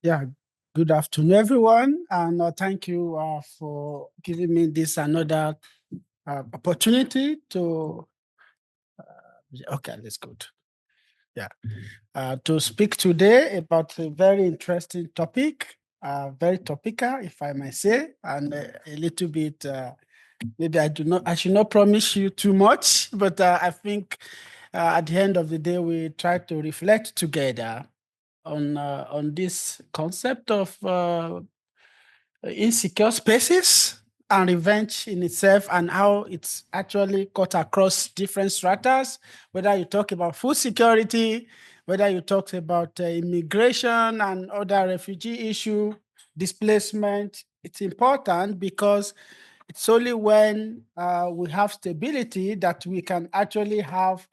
Yeah, good afternoon, everyone, and thank you for giving me this another opportunity to. Okay, let's go. Yeah, to speak today about a very interesting topic, very topical, if I may say, and a little bit. Maybe I should not promise you too much, but I think at the end of the day, we try to reflect together on this concept of insecure spaces and revenge in itself and how it's actually cut across different stratas, whether you talk about food security, whether you talk about immigration and other refugee issue, displacement. It's important because it's only when we have stability that we can actually have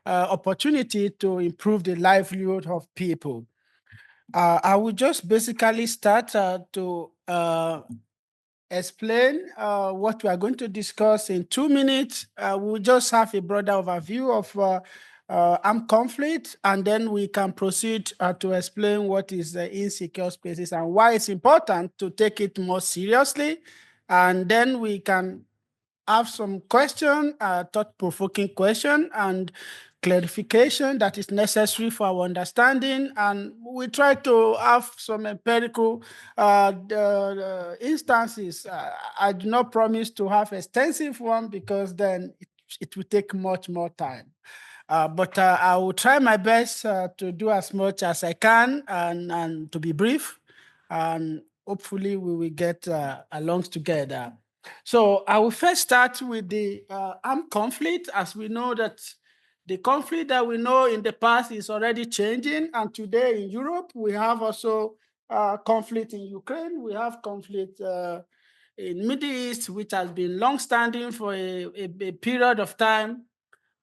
opportunity to improve the livelihood of people. I will just basically start to explain what we are going to discuss in 2 minutes. We'll just have a broader overview of armed conflict, and then we can proceed to explain what is the insecure spaces and why it's important to take it more seriously. And then we can have some question, thought-provoking question, and clarification that is necessary for our understanding. And we try to have some empirical instances. I do not promise to have extensive one because then it will take much more time. But I will try my best to do as much as I can and to be brief. And hopefully we will get along together. So I will first start with the armed conflict, as we know that the conflict that we know in the past is already changing. And today in Europe, we have also conflict in Ukraine. We have conflict in Middle East, which has been long-standing for a period of time.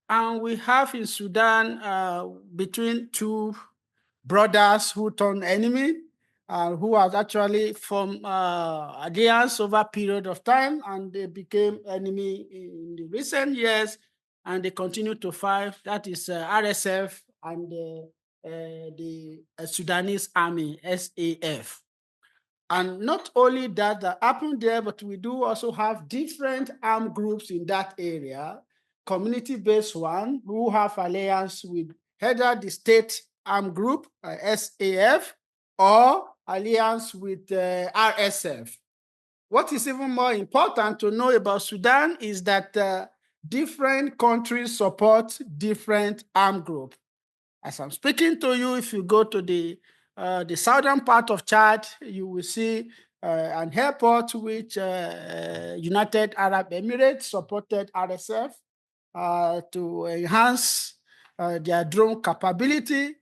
And we have in Sudan between two brothers who turned enemy, who has actually formed alliance over a period of time, and they became enemy in the recent years, and they continue to fight. That is RSF and the Sudanese Army, SAF. And not only that happened there, but we do also have different armed groups in that area, community-based one, who have alliance with either the state armed group, SAF, or alliance with RSF. What is even more important to know about Sudan is that different countries support different armed groups. As I'm speaking to you, if you go to the southern part of Chad, you will see an airport which United Arab Emirates supported RSF to enhance their drone capability.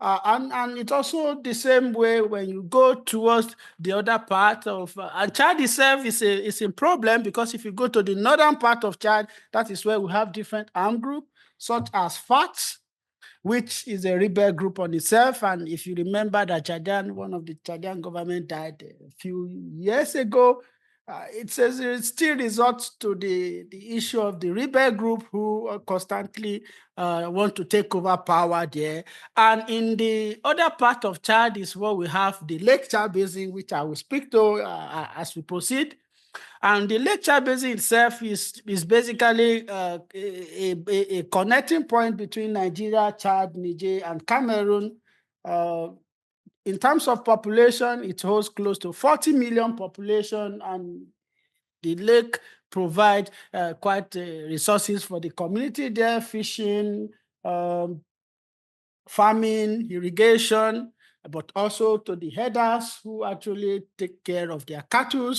And it's also the same way when you go towards the other part of, and Chad itself is a problem because if you go to the northern part of Chad, that is where we have different armed groups, such as FATS, which is a rebel group on itself. And if you remember that Chadian, one of the Chadian government died a few years ago, it says it still resorts to the issue of the rebel group who constantly want to take over power there. And in the other part of Chad is where we have the Lake Chad Basin, which I will speak to as we proceed. And the Lake Chad Basin itself is basically a connecting point between Nigeria, Chad, Niger, and Cameroon. In terms of population, it holds close to 40 million population, and the lake provides quite resources for the community there, fishing, farming, irrigation, but also to the herders who actually take care of their cattle.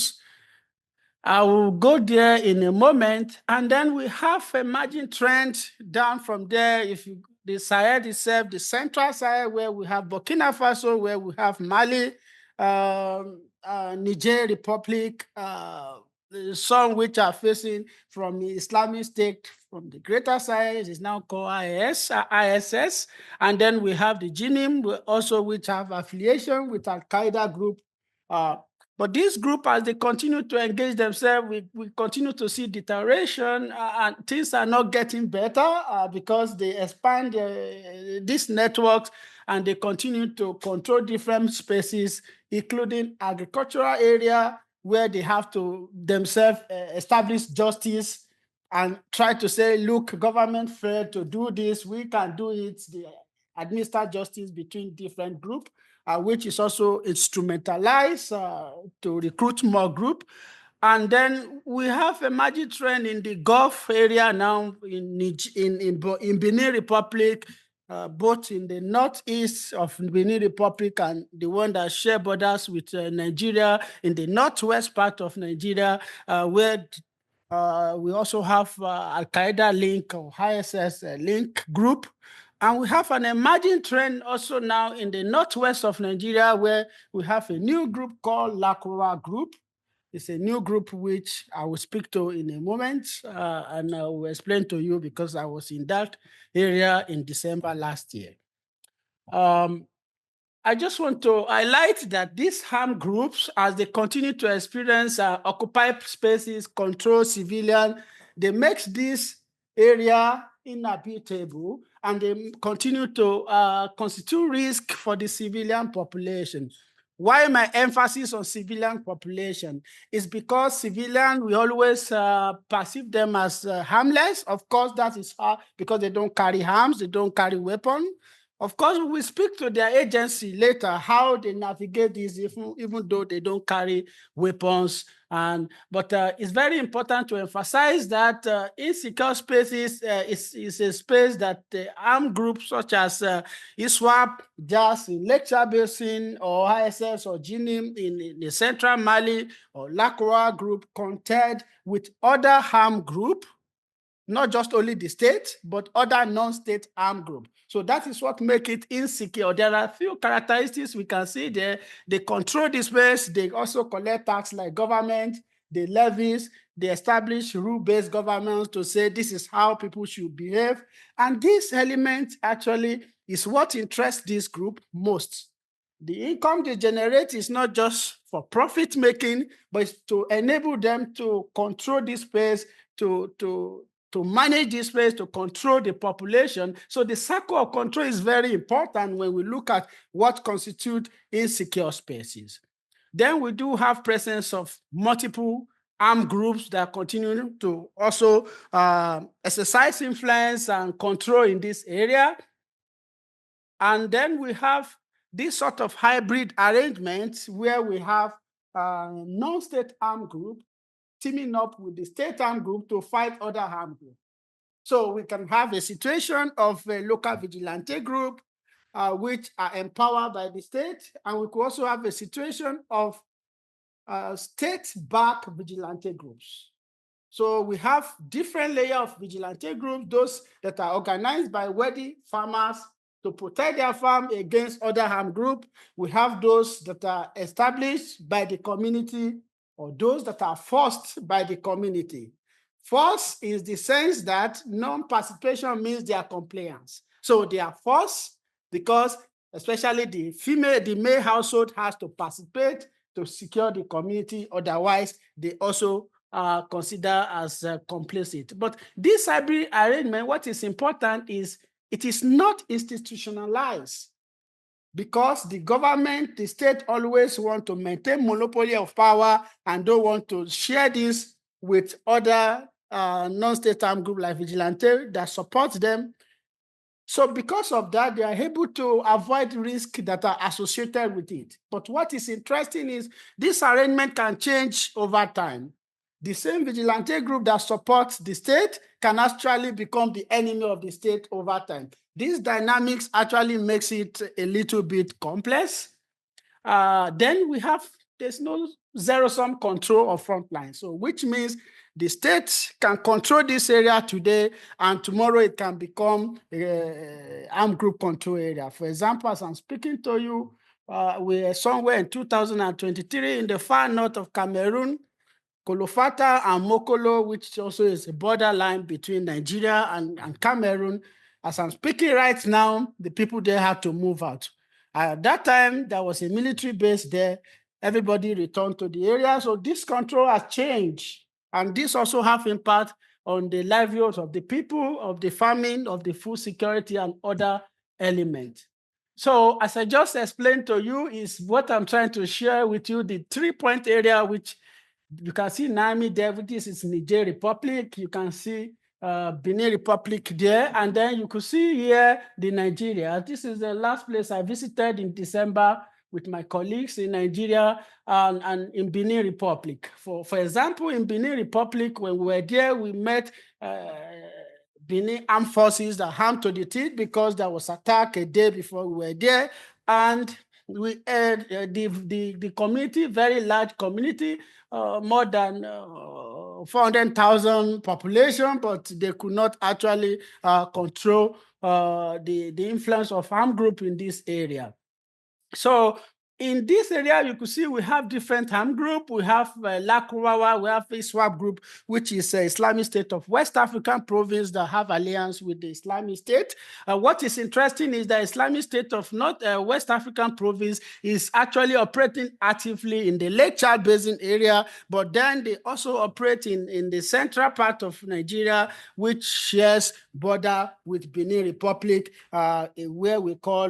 I will go there in a moment. And then we have a margin trend down from there. If you, the Sahel itself, the central Sahel, where we have Burkina Faso, where we have Mali, Niger Republic, some which are facing from the Islamic State from the Greater Sahel is now called ISS. And then we have the Jinim, also which have affiliation with Al-Qaeda group. But this group, as they continue to engage themselves, we continue to see deterioration, and things are not getting better because they expand these networks and they continue to control different spaces, including agricultural area, where they have to themselves establish justice and try to say, look, government failed to do this, we can do it. They administer justice between different groups. Which is also instrumentalized to recruit more group. And then we have a magic trend in the Gulf area now in Benin Republic, both in the northeast of Benin Republic and the one that share borders with Nigeria, in the northwest part of Nigeria, where we also have Al-Qaeda link or ISS link group. And we have an emerging trend also now in the northwest of Nigeria, where we have a new group called Lakura Group. It's a new group which I will speak to in a moment, and I will explain to you because I was in that area in December last year. I just want to highlight that these armed groups, as they continue to experience occupy spaces, control civilian, they make this area inhabitable, and they continue to constitute risk for the civilian population. Why my emphasis on civilian population is because civilian, we always perceive them as harmless. Of course, that is because they don't carry arms, they don't carry weapons. Of course, we will speak to their agency later, how they navigate this, even though they don't carry weapons. But it's very important to emphasize that insecure spaces is a space that armed groups such as ISWAP, JAS in Lake Chad Basin, or ISS or Oginni in the central Mali, or Lakura group contend with other armed groups, not just only the state, but other non-state armed groups. So that is what makes it insecure. There are a few characteristics we can see there. They control the space. They also collect tax like government. They levies. They establish rule-based governments to say this is how people should behave. And this element actually is what interests this group most. The income they generate is not just for profit making, but it's to enable them to control this space, to manage this space, to control the population. So the circle of control is very important when we look at what constitutes insecure spaces. Then we do have presence of multiple armed groups that continue to also exercise influence and control in this area. And then we have this sort of hybrid arrangement where we have non-state armed group teaming up with the state armed group to fight other armed groups. So we can have a situation of a local vigilante group, which are empowered by the state, and we could also have a situation of state-backed vigilante groups. So we have different layers of vigilante groups, those that are organized by wealthy farmers to protect their farm against other armed groups. We have those that are established by the community, or those that are forced by the community. Forced is the sense that non-participation means their compliance. So they are forced because especially the male household has to participate to secure the community. Otherwise, they also are considered as complicit. But this hybrid arrangement, what is important is it is not institutionalized, because the government, the state always want to maintain monopoly of power and don't want to share this with other non-state armed groups like vigilante that support them. So because of that, they are able to avoid risks that are associated with it. But what is interesting is this arrangement can change over time. The same vigilante group that supports the state can actually become the enemy of the state over time. These dynamics actually makes it a little bit complex. Then we have, there's no zero-sum control of frontline. So which means the state can control this area today, and tomorrow it can become an armed group control area. For example, as I'm speaking to you, we are somewhere in 2023 in the far north of Cameroon, Kolofata and Mokolo, which also is a borderline between Nigeria and Cameroon. As I'm speaking right now, the people there had to move out. At that time, there was a military base there. everybody returned to the area. So this control has changed. And this also have impact on the livelihoods of the people, of the farming, of the food security, and other elements. So as I just explained to you, is what I'm trying to share with you, the 3-point area, which you can see Niamey there, this is Niger Republic. You can see Benin Republic there. And then you could see here the Nigeria. This is the last place I visited in December with my colleagues in Nigeria and in Benin Republic. For example, in Benin Republic, when we were there, we met Benin armed forces that harmed to the teeth because there was attack a day before we were there. And we had the community, very large community, more than 400,000 population, but they could not actually control the influence of armed group in this area. So in this area, you can see we have different armed group. We have Lakurawa, we have ISWAP group, which is Islamic State of West African province that have alliance with the Islamic State. What is interesting is that Islamic State of West African province is actually operating actively in the Lake Chad Basin area, but then they also operate in the central part of Nigeria, which shares border with Benin Republic, where we call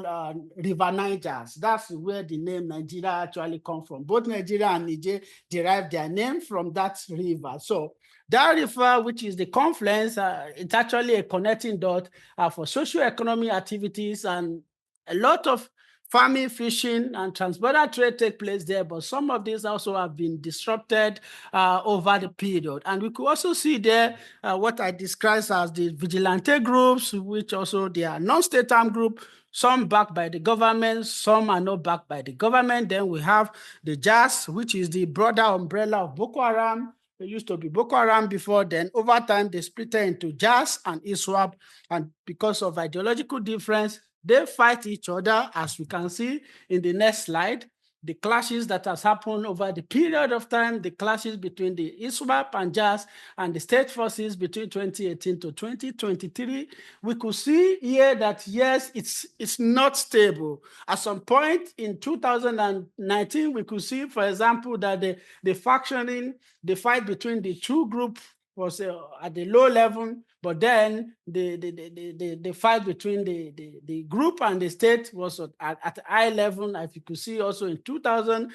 River Nigers. That's where the name Nigeria actually comes from. Both Nigeria and Niger derive their name from that river. So that river, which is the confluence, it's actually a connecting dot for socio-economic activities, and a lot of farming, fishing, and transborder trade take place there, but some of these also have been disrupted over the period. And we could also see there what I described as the vigilante groups, which also they are non-state armed group, some backed by the government, some are not backed by the government. Then we have the JAS, which is the broader umbrella of Boko Haram. It used to be Boko Haram before then. Over time, they split into JAS and ISWAP, and because of ideological difference, they fight each other, as we can see in the next slide. The clashes that has happened over the period of time, the clashes between the ISWAP and JAS and the state forces between 2018 to 2023, we could see here that, yes, it's not stable. At some point in 2019, we could see, for example, that the factioning, the fight between the two groups was at the low level, but then the fight between the group and the state was at high level, as you could see also in 2000.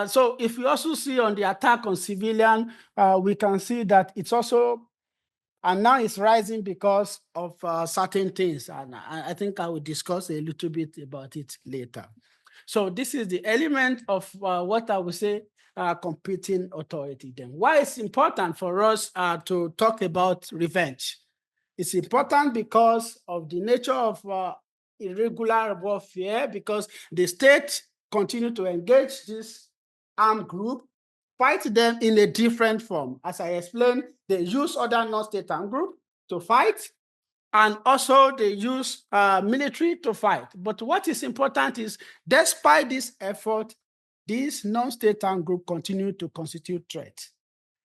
So if we also see on the attack on civilian, we can see that it's also, and now it's rising because of certain things. And I think I will discuss a little bit about it later. So this is the element of what I would say competing authority. Then why it's important for us to talk about revenge? It's important because of the nature of irregular warfare, because the state continue to engage this armed group, fight them in a different form. As I explained, they use other non-state armed group to fight, and also they use military to fight. But what is important is, despite this effort, these non-state armed group continue to constitute threat.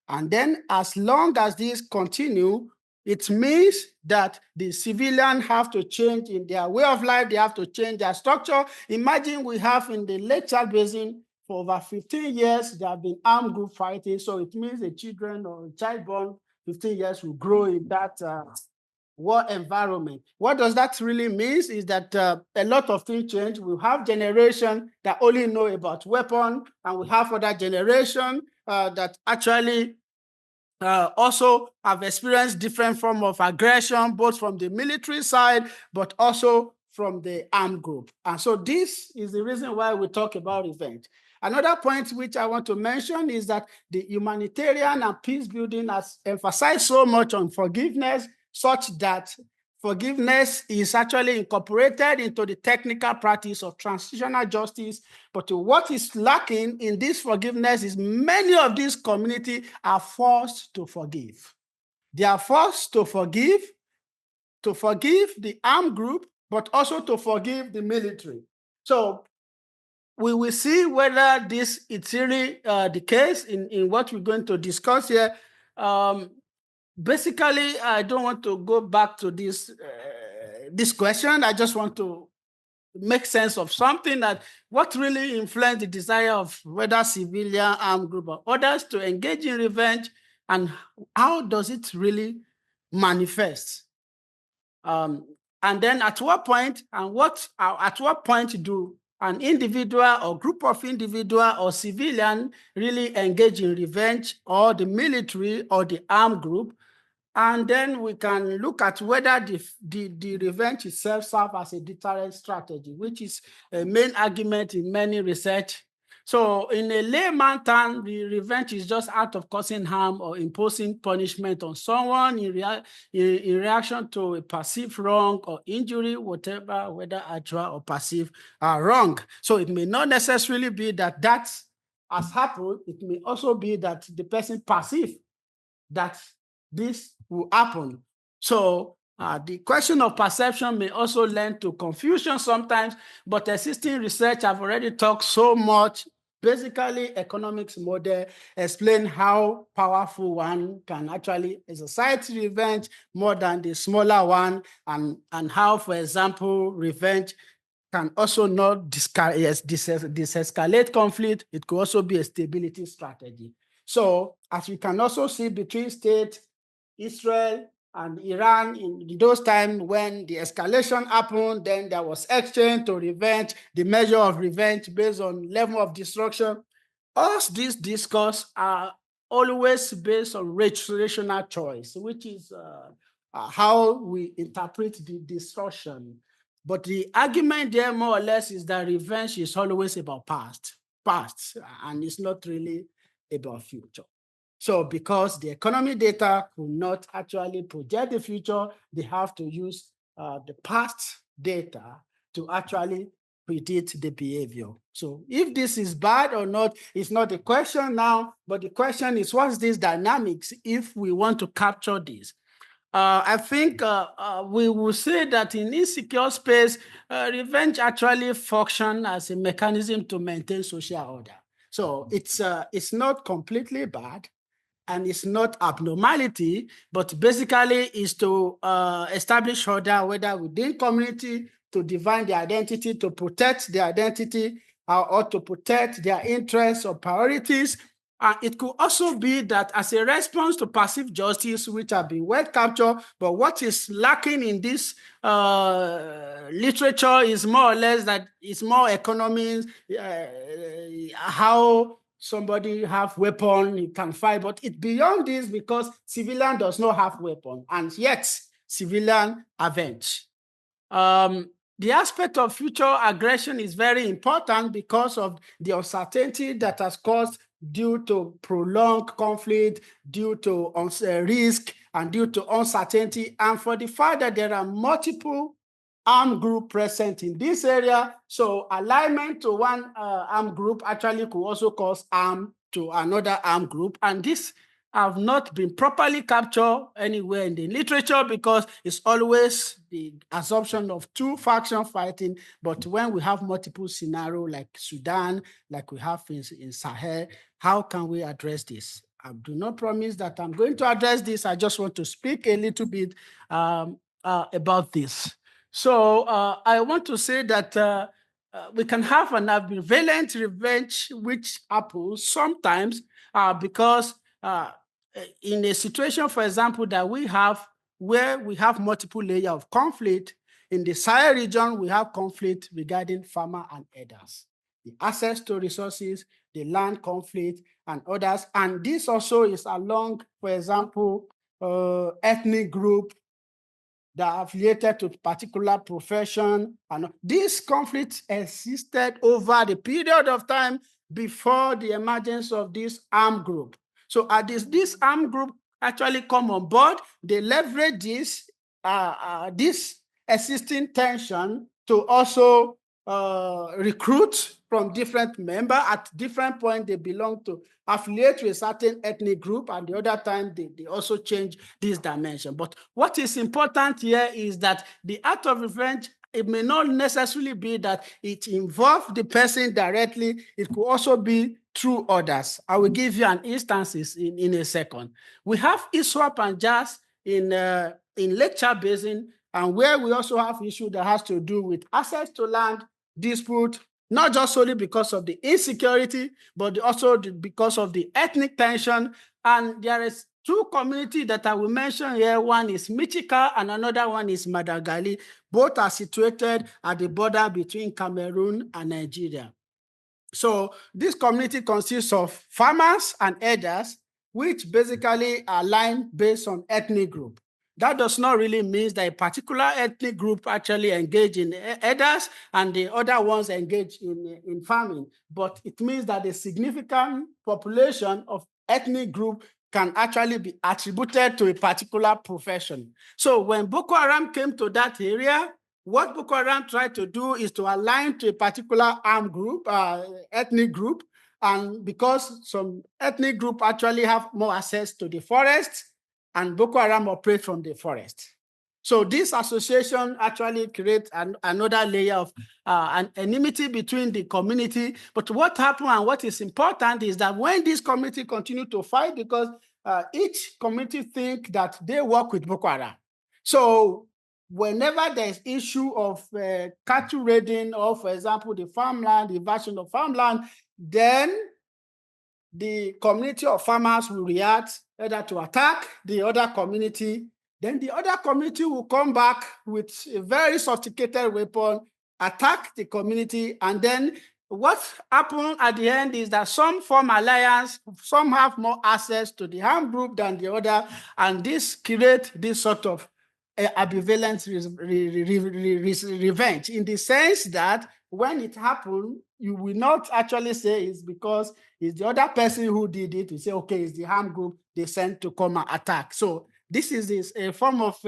And then as long as these continue, it means that the civilians have to change in their way of life, they have to change their structure. Imagine we have in the Lake Chad Basin for over 15 years, there have been armed group fighting. So it means the children or child born 15 years will grow in that war environment. What does that really mean is that a lot of things change. We have generation that only know about weapon, and we have other generation that actually also have experienced different form of aggression, both from the military side, but also from the armed group. And so this is the reason why we talk about revenge. Another point which I want to mention is that the humanitarian and peace building has emphasized so much on forgiveness, such that forgiveness is actually incorporated into the technical practice of transitional justice. But what is lacking in this forgiveness is many of these communities are forced to forgive. They are forced to forgive the armed group, but also to forgive the military. So we will see whether this is really the case in what we're going to discuss here. Basically, I don't want to go back to this question. I just want to make sense of something, that what really influenced the desire of whether civilian, armed group, or others to engage in revenge, and how does it really manifest? And then at what point do an individual or group of individual or civilian really engage in revenge, or the military or the armed group? And then we can look at whether the revenge itself serves as a deterrent strategy, which is a main argument in many research. So in a layman term, the revenge is just out of causing harm or imposing punishment on someone in reaction to a perceived wrong or injury, whatever, whether actual or perceived wrong. So it may not necessarily be that has happened. It may also be that the person perceives that this will happen. So the question of perception may also lend to confusion sometimes, but existing research have already talked so much. Basically, economics model explain how powerful one can actually exercise revenge more than the smaller one, and how, for example, revenge can also not desescalate conflict. It could also be a stability strategy. So as we can also see between states, Israel and Iran, in those times when the escalation happened, then there was exchange to revenge, the measure of revenge based on level of destruction. All these discourse are always based on rational choice, which is how we interpret the discussion. But the argument there more or less is that revenge is always about past, and it's not really about future. So because the economy data could not actually project the future, they have to use the past data to actually predict the behavior. So if this is bad or not, it's not the question now, but the question is, what's this dynamics if we want to capture this? I think we will say that in insecure space, revenge actually functions as a mechanism to maintain social order. So it's not completely bad, and it's not abnormality, but basically is to establish order, whether within community, to define the identity, to protect the identity, or to protect their interests or priorities. It could also be that as a response to passive justice, which have been well captured, but what is lacking in this literature is more or less that it's more economics, how somebody have weapon, he can fight, but it's beyond this because civilian does not have weapon, and yet civilian avenge. The aspect of future aggression is very important because of the uncertainty that has caused due to prolonged conflict, due to risk, and due to uncertainty, and for the fact that there are multiple armed group present in this area. So alignment to one armed group actually could also cause harm to another armed group. And this have not been properly captured anywhere in the literature because it's always the assumption of two factions fighting. But when we have multiple scenarios like Sudan, like we have in Sahel, how can we address this? I do not promise that I'm going to address this. I just want to speak a little bit about this. So I want to say that we can have an ambivalent revenge which happens sometimes because in a situation, for example, that we have where we have multiple layers of conflict. In the Sahel region, we have conflict regarding farmer and herders, the access to resources, the land conflict, and others. And this also is along, for example, ethnic group that are affiliated to particular profession. And this conflict existed over the period of time before the emergence of this armed group. So this armed group actually come on board, they leverage this existing tension to also recruit from different members. At different points, they belong to affiliate to a certain ethnic group, and the other time they also change this dimension. But what is important here is that the act of revenge, it may not necessarily be that it involves the person directly. It could also be through others. I will give you an instance in a second. We have ISWAP and JAS in Lake Chad Basin, and where we also have issue that has to do with access to land dispute, not just solely because of the insecurity, but also because of the ethnic tension. And there is two communities that I will mention here. One is Michika and another one is Madagali. Both are situated at the border between Cameroon and Nigeria. So this community consists of farmers and herders, which basically are aligned based on ethnic group. That does not really mean that a particular ethnic group actually engage in herders and the other ones engage in farming, but it means that a significant population of ethnic group can actually be attributed to a particular profession. So when Boko Haram came to that area, what Boko Haram tried to do is to align to a particular armed group, ethnic group, and because some ethnic group actually have more access to the forest, and Boko Haram operate from the forest. So this association actually creates another layer of an enmity between the community. But what happened and what is important is that when this community continue to fight, because each community think that they work with Boko Haram. So whenever there's issue of cattle raiding or, for example, the farmland, the invasion of farmland, then the community of farmers will react either to attack the other community. Then the other community will come back with a very sophisticated weapon, attack the community, and then what happens at the end is that some form alliance, some have more access to the armed group than the other, and this creates this sort of ambivalent revenge, in the sense that when it happens, you will not actually say it's because it's the other person who did it. You say, okay, it's the armed group they sent to come and attack. So this is a form of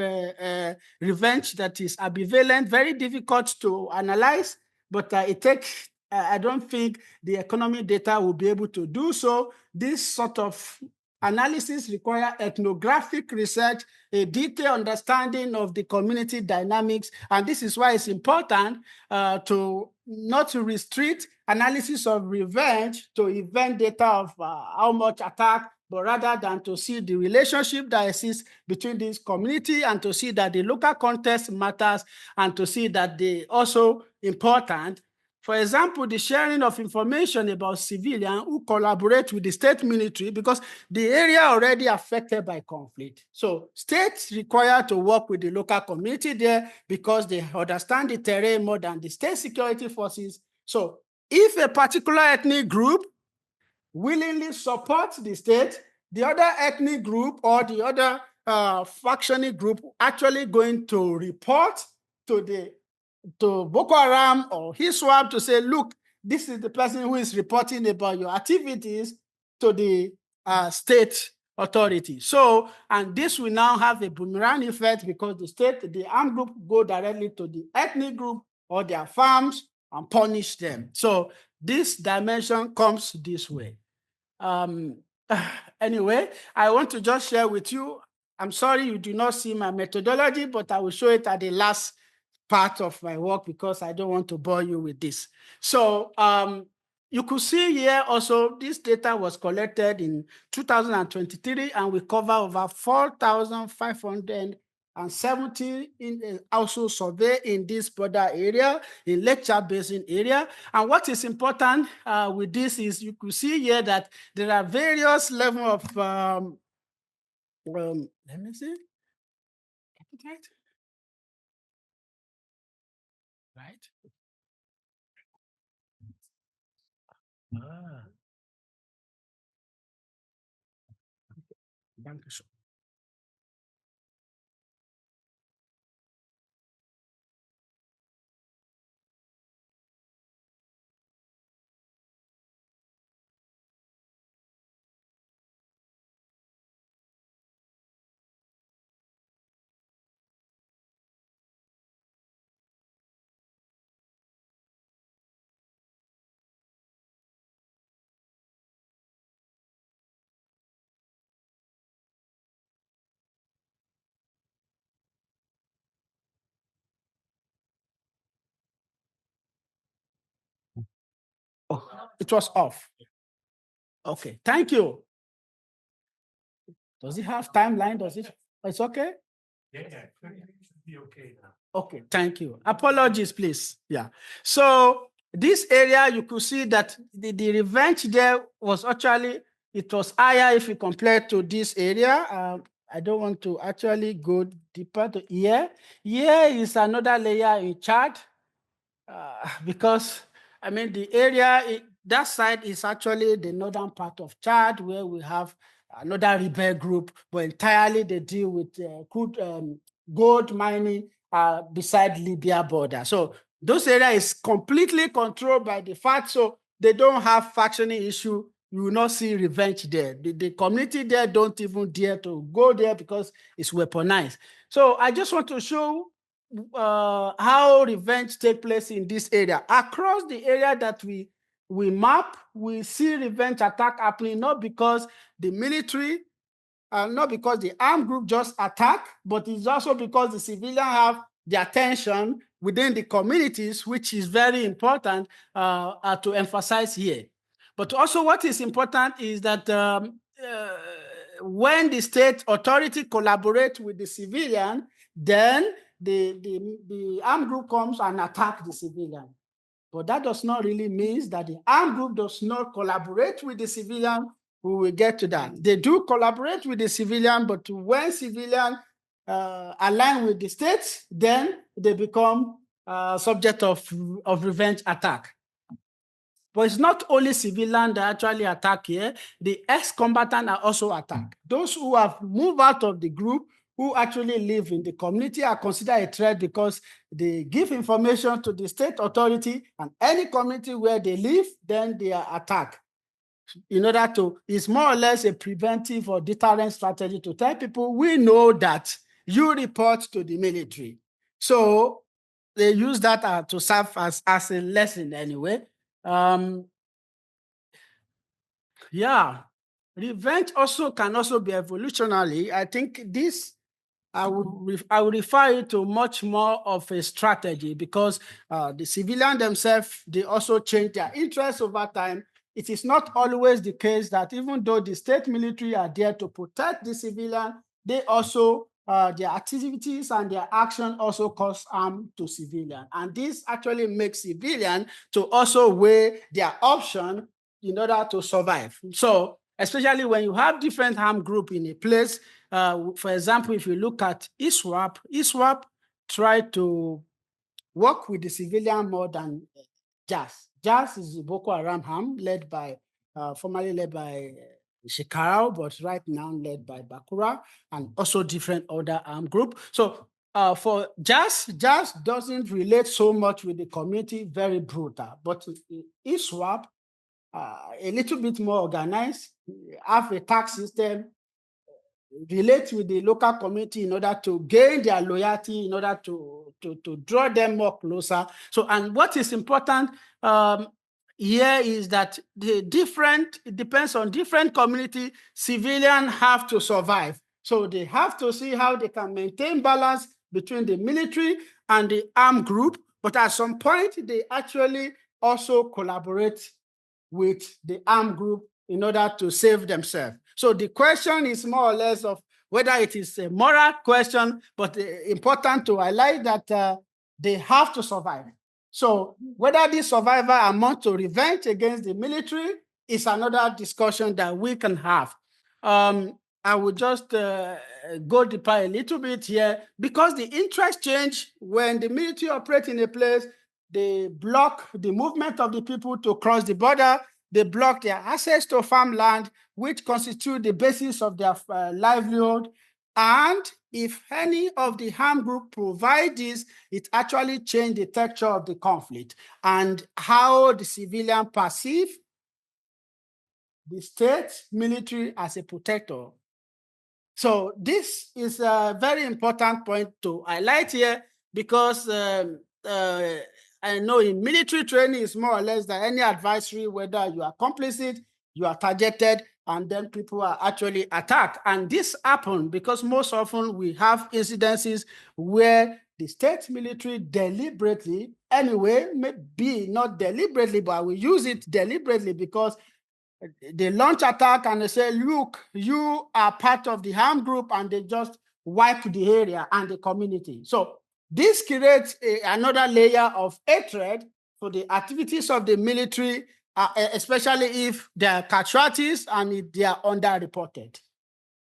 revenge that is ambivalent, very difficult to analyze, but it takes, I don't think the economic data will be able to do so. This sort of analysis requires ethnographic research, a detailed understanding of the community dynamics, and this is why it's important to not to restrict analysis of revenge to event data of how much attack, but rather than to see the relationship that exists between this community and to see that the local context matters and to see that they also important. For example, the sharing of information about civilians who collaborate with the state military, because the area already affected by conflict. So states required to work with the local community there because they understand the terrain more than the state security forces. So if a particular ethnic group willingly supports the state, the other ethnic group or the other factioning group actually going to report to Boko Haram or HISWAP to say, look, this is the person who is reporting about your activities to the state authority. So, and this will now have a boomerang effect because the armed group go directly to the ethnic group or their farms and punish them. So this dimension comes this way. Anyway, I want to just share with you, I'm sorry you do not see my methodology, but I will show it at the last part of my work because I don't want to bore you with this. So you could see here also, this data was collected in 2023 and we cover over 4,570 in a household survey in this border area, in Lake Chad Basin area. And what is important with this is you could see here that there are various levels of, let me see, right? Ah, danke schön. Oh, it was off. Okay, thank you. Does it have timeline? Does it? It's okay? be okay now. Okay, thank you. Apologies, please. Yeah. So this area, you could see that the revenge there was actually, it was higher if you compare to this area. I don't want to actually go deeper to here. Here is another layer in Chad, because, I mean, the area, that side is actually the northern part of Chad, where we have another rebel group, but entirely they deal with crude gold mining beside Libya border. So those areas is completely controlled by the FARC, so they don't have factioning issue. You will not see revenge there. The community there don't even dare to go there because it's weaponized. So I just want to show how revenge take place in this area. Across the area that we map, we see revenge attack happening, not because the military, not because the armed group just attack, but it's also because the civilians have the attention within the communities, which is very important to emphasize here. But also what is important is that when the state authority collaborate with the civilian, then the armed group comes and attack the civilian. But that does not really mean that the armed group does not collaborate with the civilian. We will get to that. They do collaborate with the civilian, but when civilian align with the state, then they become subject of revenge attack. But it's not only civilians that actually attack here. The ex-combatants are also attacked. Those who have moved out of the group, who actually live in the community, are considered a threat because they give information to the state authority, and any community where they live, then they are attacked. In order to, it's more or less a preventive or deterrent strategy to tell people, we know that you report to the military. So they use that to serve as a lesson anyway. Yeah, revenge also can also be evolutionary. I think this, I would refer it to much more of a strategy, because the civilians themselves, they also change their interests over time. It is not always the case that even though the state military are there to protect the civilian, they also, their activities and their action also cause harm to civilians. And this actually makes civilians to also weigh their option in order to survive. So especially when you have different armed groups in a place, for example, if you look at ISWAP tried to work with the civilian more than JAS. JAS is the Boko Haram arm led by, formerly led by Shekarau, but right now led by Bakura, and also different other armed group. So for JAS doesn't relate so much with the community, very brutal. But ISWAP, a little bit more organized, have a tax system, relate with the local community in order to gain their loyalty, in order to draw them more closer. So, and what is important here is that it depends on different community. Civilians have to survive. So they have to see how they can maintain balance between the military and the armed group. But at some point, they actually also collaborate with the armed group in order to save themselves. So the question is more or less of whether it is a moral question, but important to highlight that they have to survive. So whether this survival amount to revenge against the military is another discussion that we can have. I will just go deeper a little bit here, because the interest change when the military operate in a place. They block the movement of the people to cross the border. They block their access to farmland, which constitute the basis of their livelihood. And if any of the armed group provide this, it actually changes the texture of the conflict and how the civilian perceive the state military as a protector. So this is a very important point to highlight here, because I know in military training is more or less that any advisory, whether you are complicit, you are targeted, and then people are actually attacked. And this happens because most often we have incidences where the state military deliberately, anyway, maybe not deliberately, but we use it deliberately because they launch attack and they say, look, you are part of the armed group, and they just wipe the area and the community. So this creates another layer of hatred for the activities of the military, especially if they are casualties and if they are underreported.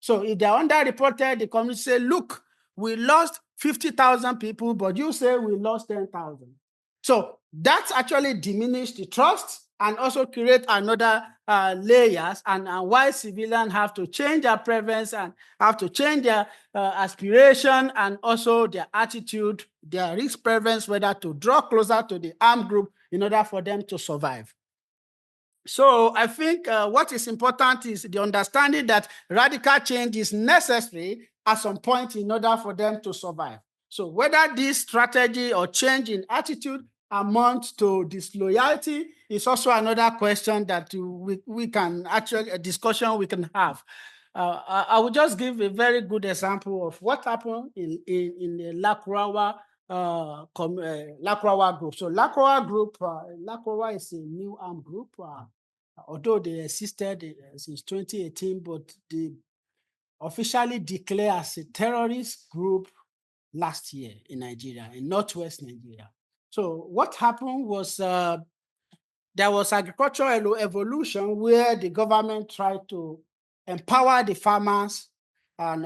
So if they are underreported, the community say, look, we lost 50,000 people, but you say we lost 10,000. So that's actually diminished the trust and also create another layers and why civilians have to change their preference and have to change their aspiration and also their attitude, their risk preference, whether to draw closer to the armed group in order for them to survive. So I think what is important is the understanding that radical change is necessary at some point in order for them to survive. So whether this strategy or change in attitude amounts to disloyalty is also another question that we can actually, a discussion we can have. I will just give a very good example of what happened in the Lakrawa Lakrawa group. So Lakrawa group, Lakrawa is a new armed group. Although they existed since 2018, but they officially declared as a terrorist group last year in Nigeria, in northwest Nigeria. So what happened was there was agricultural evolution where the government tried to empower the farmers and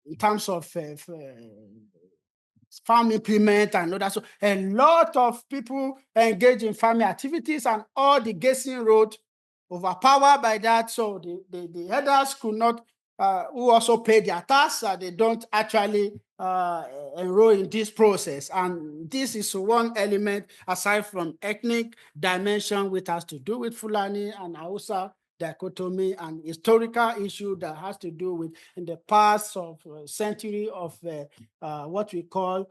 in terms of farm implement and other. So a lot of people engage in farming activities and all the grazing road overpowered by that. So the herders could not, who also pay their tax, they don't actually enroll in this process. And this is one element aside from ethnic dimension, which has to do with Fulani and Hausa dichotomy and historical issue that has to do with in the past of century of what we call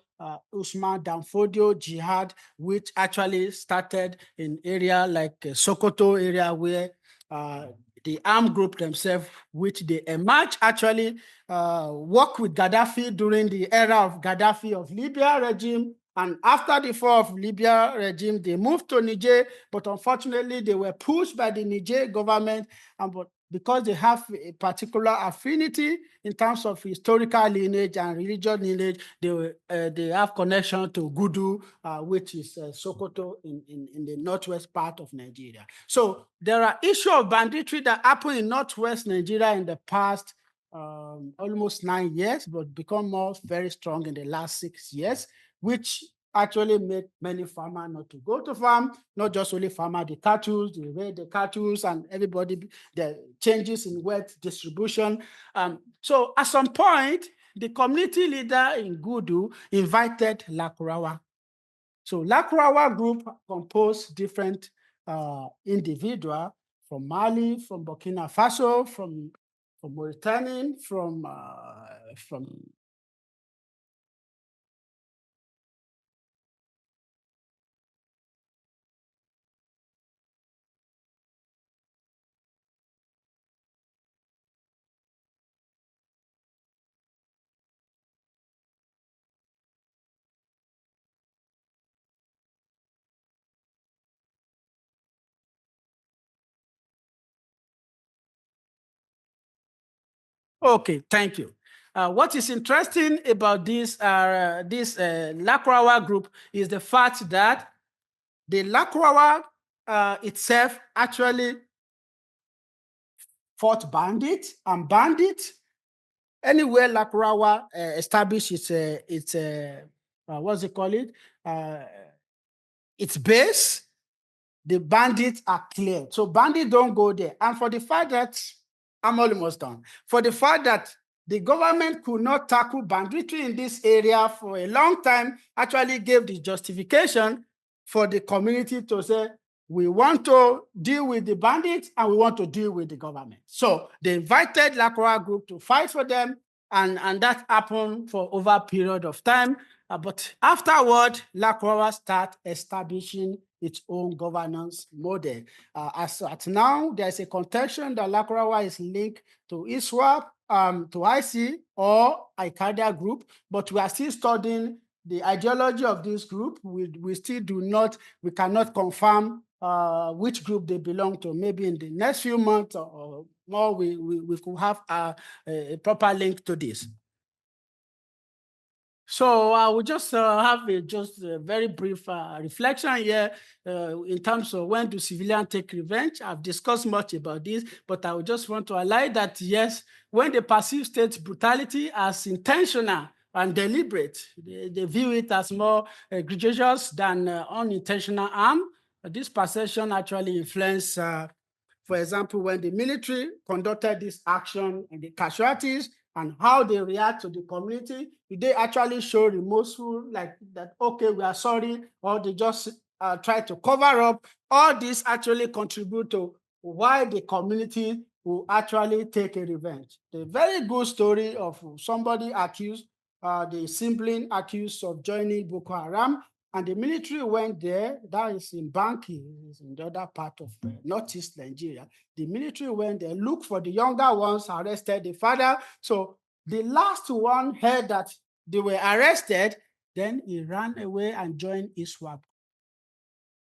Usman Danfodio jihad, which actually started in area like Sokoto area where the armed group themselves, which they emerged actually work with Gaddafi during the era of Gaddafi of Libya regime. And after the fall of Libya regime, they moved to Niger, but unfortunately they were pushed by the Niger government. But because they have a particular affinity in terms of historical lineage and religious lineage, they have connection to Gudu, which is Sokoto in the northwest part of Nigeria. So there are issues of banditry that happened in northwest Nigeria in the past almost 9 years, but become more very strong in the last 6 years, which actually made many farmers not to go to farm, not just only farmer, the cattle, they raid the cattle and everybody, the changes in wealth distribution. So at some point, the community leader in Gudu invited Lakrawa. So Lakrawa group composed different individuals from Mali, from Burkina Faso, from Mauritania, from Okay, thank you. What is interesting about this Lakrawa group is the fact that the Lakrawa itself actually fought bandits, and bandits, anywhere Lakrawa established its what's it called it? Its base, the bandits are cleared. So bandits don't go there. And for the fact that, I'm almost done. For the fact that the government could not tackle banditry in this area for a long time, actually gave the justification for the community to say, we want to deal with the bandits and we want to deal with the government. So they invited Lakrawa group to fight for them, and that happened for over a period of time. But afterward, Lakrawa start establishing its own governance model. As at now, there's a contention that Lakrawa is linked to ISWAP, to IC or Al-Qaeda group, but we are still studying the ideology of this group. We still do not, we cannot confirm which group they belong to. Maybe in the next few months or more, we could have a proper link to this. So I will just have a very brief reflection here in terms of when do civilians take revenge. I've discussed much about this, but I would just want to highlight that, yes, when they perceive state brutality as intentional and deliberate, they view it as more egregious than unintentional harm. This perception actually influences, for example, when the military conducted this action and the casualties and how they react to the community, they actually show remorseful, like that, okay, we are sorry, or they just try to cover up. All this actually contribute to why the community will actually take a revenge. The very good story of somebody accused, the sibling accused of joining Boko Haram, and the military went there. That is in Banki, is in the other part of northeast Nigeria. The military went there, looked for the younger ones, arrested the father. So the last one heard that they were arrested, then he ran away and joined ISWAP.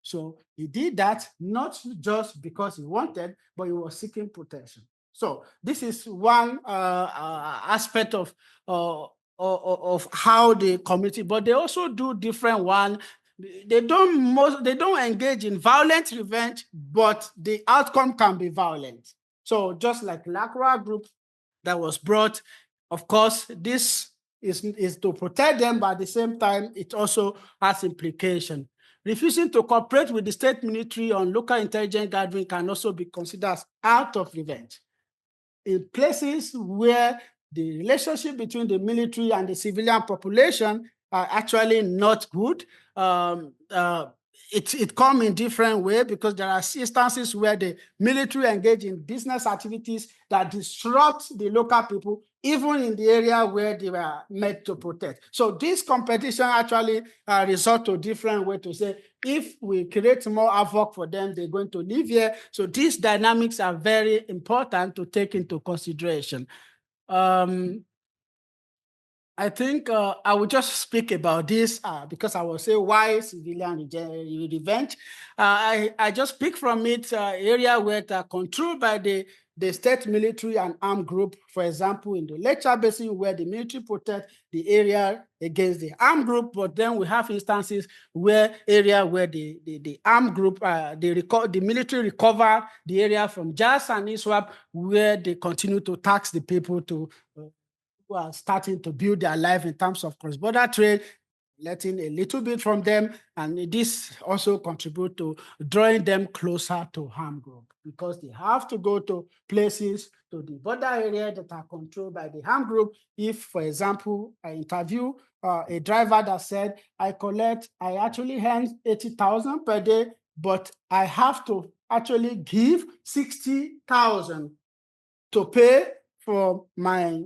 So he did that not just because he wanted, but he was seeking protection. So this is one aspect of how the community, but they also do different one. They don't engage in violent revenge, but the outcome can be violent. So just like Lacroix group that was brought, of course, this is to protect them, but at the same time, it also has implication. Refusing to cooperate with the state military on local intelligence gathering can also be considered as act of revenge. In places where the relationship between the military and the civilian population are actually not good, it comes in different way, because there are instances where the military engage in business activities that disrupt the local people, even in the area where they were meant to protect. So this competition actually result to different way to say, if we create more havoc for them, they're going to live here. So these dynamics are very important to take into consideration. I think I will just speak about this because I will say why civilian revenge. I just pick from it area where they are controlled by the state military and armed group. For example, in the Lake Chad Basin, where the military protect the area against the armed group, but then we have instances where the armed group, the military recover the area from JAS and ISWAP, where they continue to tax the people to who are starting to build their life in terms of cross-border trade, letting a little bit from them, and this also contribute to drawing them closer to harm group, because they have to go to places, to the border area that are controlled by the harm group. If, for example, I interview a driver that said, I actually earn 80,000 per day, but I have to actually give 60,000 to pay for my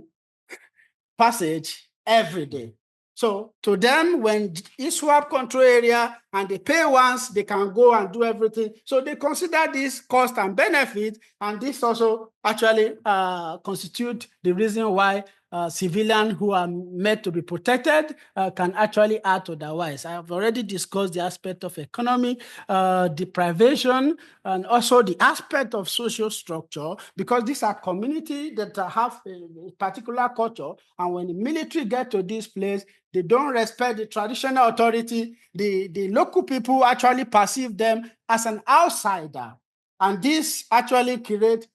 passage every day. So to them, when ISWAP control area and they pay once, they can go and do everything. So they consider this cost and benefit, and this also actually constitute the reason why civilians who are meant to be protected can actually act otherwise. I have already discussed the aspect of economic deprivation, and also the aspect of social structure, because these are communities that have a particular culture, and when the military get to this place, they don't respect the traditional authority. The local people actually perceive them as an outsider, and this actually creates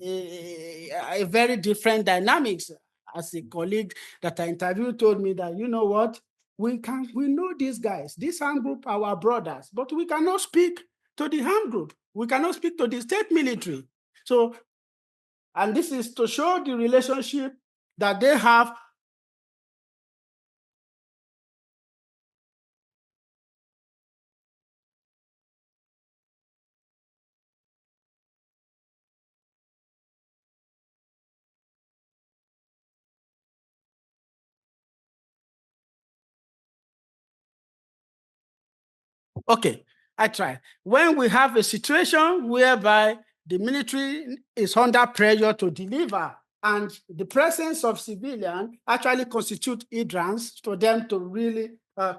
a very different dynamics. As a colleague that I interviewed told me that, you know what, we know these guys, this armed group are our brothers, but we cannot speak to the armed group. We cannot speak to the state military. So, and this is to show the relationship that they have. Okay, I try. When we have a situation whereby the military is under pressure to deliver, and the presence of civilians actually constitute hindrance for them to really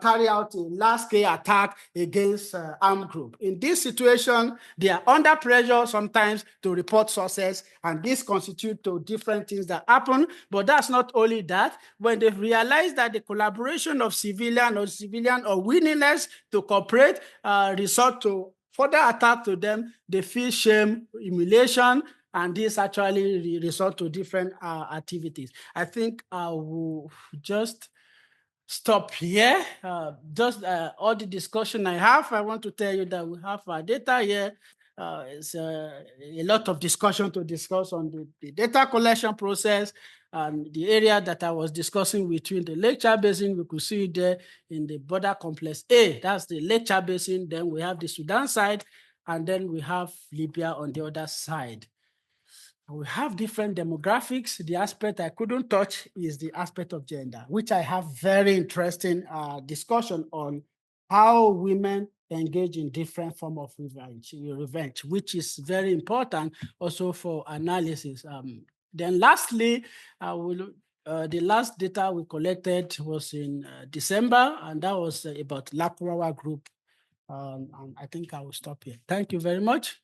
carry out a large-scale attack against armed group. In this situation, they are under pressure sometimes to report sources, and this constitutes to different things that happen. But that's not only that. When they realize that the collaboration of civilian or willingness to cooperate resort to further attack to them, they feel shame, humiliation, and this actually resort to different activities. I think I will just stop here. All the discussion I have, I want to tell you that we have our data here. It's a lot of discussion to discuss on the data collection process and the area that I was discussing between the Lake Chad Basin. We could see there in the border complex A, that's the Lake Chad Basin. Then we have the Sudan side, and then we have Libya on the other side. We have different demographics. The aspect I couldn't touch is the aspect of gender, which I have very interesting discussion on how women engage in different form of revenge, which is very important also for analysis. Then lastly, the last data we collected was in December, and that was about Lakurawa group. And I think I will stop here. Thank you very much.